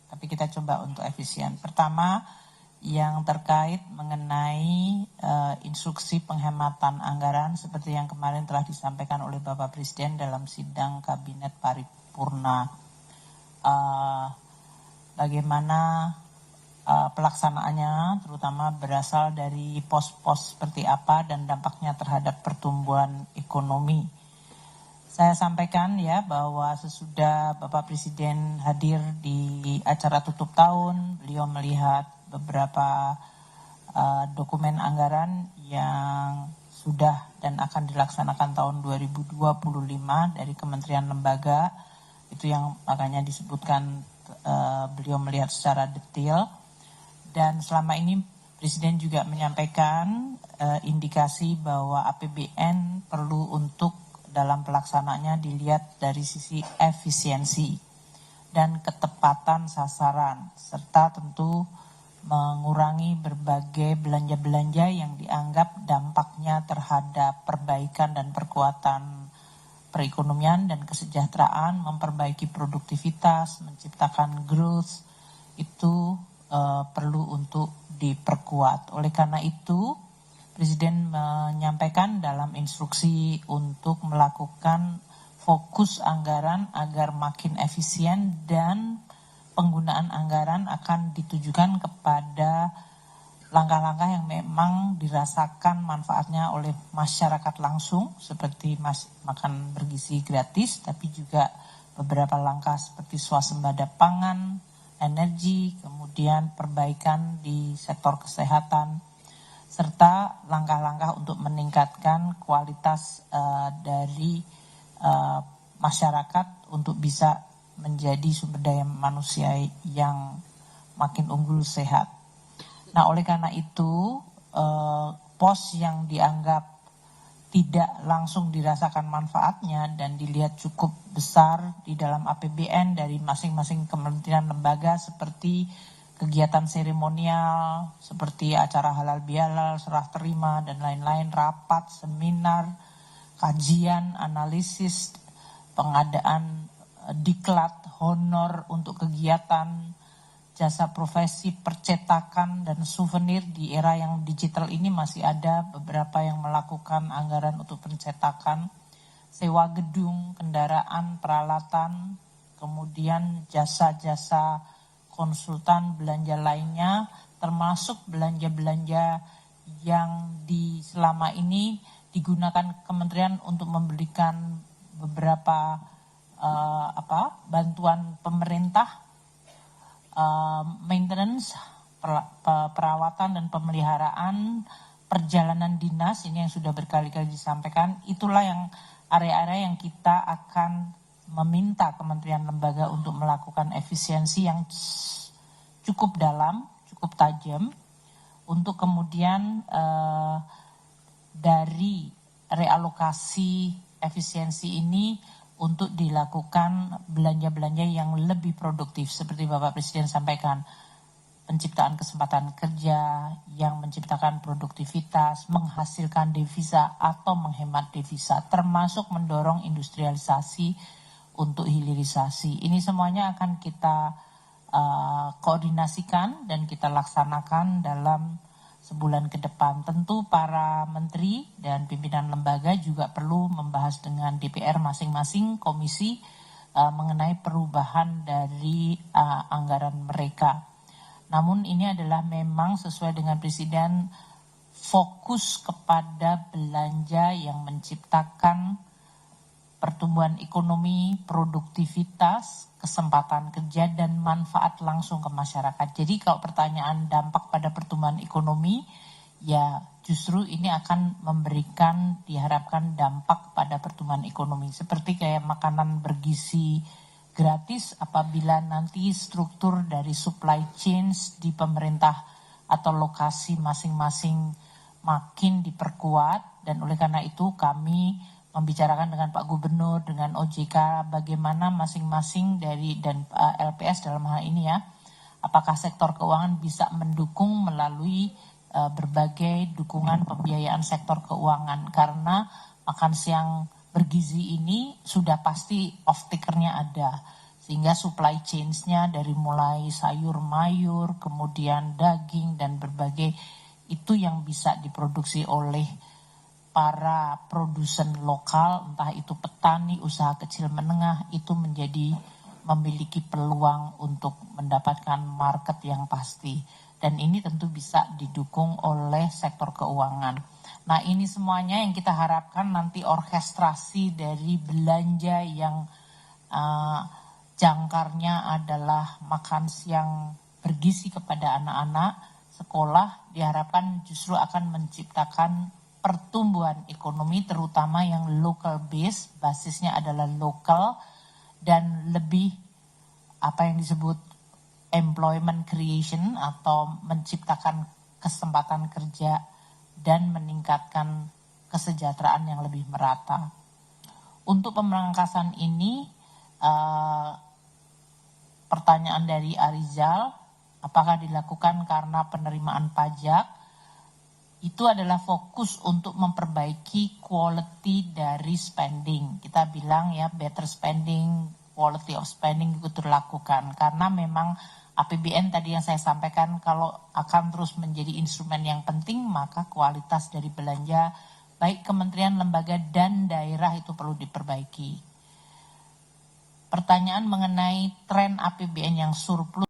tapi kita coba untuk efisien. Pertama, yang terkait mengenai instruksi penghematan anggaran seperti yang kemarin telah disampaikan oleh Bapak Presiden dalam sidang Kabinet Paripurna. Bagaimana pelaksanaannya, terutama berasal dari pos-pos seperti apa dan dampaknya terhadap pertumbuhan ekonomi. Saya sampaikan ya bahwa sesudah Bapak Presiden hadir di acara tutup tahun, beliau melihat beberapa dokumen anggaran yang sudah dan akan dilaksanakan tahun 2025 dari kementerian lembaga, itu yang makanya disebutkan beliau melihat secara detail. Dan selama ini Presiden juga menyampaikan indikasi bahwa APBN perlu untuk dalam pelaksanaannya dilihat dari sisi efisiensi dan ketepatan sasaran, serta tentu mengurangi berbagai belanja-belanja yang dianggap dampaknya terhadap perbaikan dan perkuatan perekonomian dan kesejahteraan, memperbaiki produktivitas, menciptakan growth, itu perlu untuk diperkuat. Oleh karena itu, Presiden menyampaikan dalam instruksi untuk melakukan fokus anggaran agar makin efisien dan penggunaan anggaran akan ditujukan kepada langkah-langkah yang memang dirasakan manfaatnya oleh masyarakat langsung seperti makan bergizi gratis, tapi juga beberapa langkah seperti swasembada pangan, energi, kemudian perbaikan di sektor kesehatan, serta langkah-langkah untuk meningkatkan kualitas dari masyarakat untuk bisa menjadi sumber daya manusia yang makin unggul sehat. Nah, oleh karena itu pos yang dianggap tidak langsung dirasakan manfaatnya dan dilihat cukup besar di dalam APBN dari masing-masing kementerian lembaga seperti kegiatan seremonial, seperti acara halal bihalal, serah terima, dan lain-lain, rapat, seminar, kajian, analisis, pengadaan diklat, honor untuk kegiatan, jasa profesi, percetakan, dan souvenir. Di era yang digital ini masih ada beberapa yang melakukan anggaran untuk pencetakan, sewa gedung, kendaraan, peralatan, kemudian jasa-jasa konsultan, belanja lainnya, termasuk belanja-belanja yang selama ini digunakan kementerian untuk memberikan beberapa bantuan pemerintah, maintenance, perawatan dan pemeliharaan, perjalanan dinas, ini yang sudah berkali-kali disampaikan. Itulah yang area-area yang kita akan meminta kementerian lembaga untuk melakukan efisiensi yang cukup dalam, cukup tajam, untuk kemudian dari realokasi efisiensi ini untuk dilakukan belanja-belanja yang lebih produktif. Seperti Bapak Presiden sampaikan, penciptaan kesempatan kerja yang menciptakan produktivitas, menghasilkan devisa atau menghemat devisa, termasuk mendorong industrialisasi untuk hilirisasi. Ini semuanya akan kita koordinasikan dan kita laksanakan dalam sebulan ke depan. Tentu para menteri dan pimpinan lembaga juga perlu membahas dengan DPR masing-masing komisi mengenai perubahan dari anggaran mereka. Namun ini adalah memang sesuai dengan Presiden, fokus kepada belanja yang menciptakan pertumbuhan ekonomi, produktivitas, kesempatan kerja, dan manfaat langsung ke masyarakat. Jadi kalau pertanyaan dampak pada pertumbuhan ekonomi, ya justru ini akan memberikan, diharapkan dampak pada pertumbuhan ekonomi. Seperti kayak makanan bergizi gratis, apabila nanti struktur dari supply chains di pemerintah atau lokasi masing-masing makin diperkuat, dan oleh karena itu kami membicarakan dengan Pak Gubernur, dengan OJK, bagaimana masing-masing dari dan LPS dalam hal ini ya, apakah sektor keuangan bisa mendukung melalui berbagai dukungan pembiayaan sektor keuangan, karena makan siang bergizi ini sudah pasti off takernya ada, sehingga supply chains-nya dari mulai sayur mayur, kemudian daging dan berbagai itu yang bisa diproduksi oleh para produsen lokal, entah itu petani, usaha kecil menengah, itu memiliki peluang untuk mendapatkan market yang pasti. Dan ini tentu bisa didukung oleh sektor keuangan. Nah, ini semuanya yang kita harapkan nanti orkestrasi dari belanja yang jangkarnya adalah makan siang bergizi kepada anak-anak sekolah, diharapkan justru akan menciptakan pertumbuhan ekonomi terutama yang local base, basisnya adalah lokal dan lebih apa yang disebut employment creation atau menciptakan kesempatan kerja dan meningkatkan kesejahteraan yang lebih merata. Untuk pemangkasan ini, pertanyaan dari Arizal, apakah dilakukan karena penerimaan pajak? Itu adalah fokus untuk memperbaiki quality dari spending. Kita bilang ya better spending, quality of spending itu dilakukan. Karena memang APBN tadi yang saya sampaikan kalau akan terus menjadi instrumen yang penting maka kualitas dari belanja baik kementerian, lembaga dan daerah itu perlu diperbaiki. Pertanyaan mengenai tren APBN yang surplus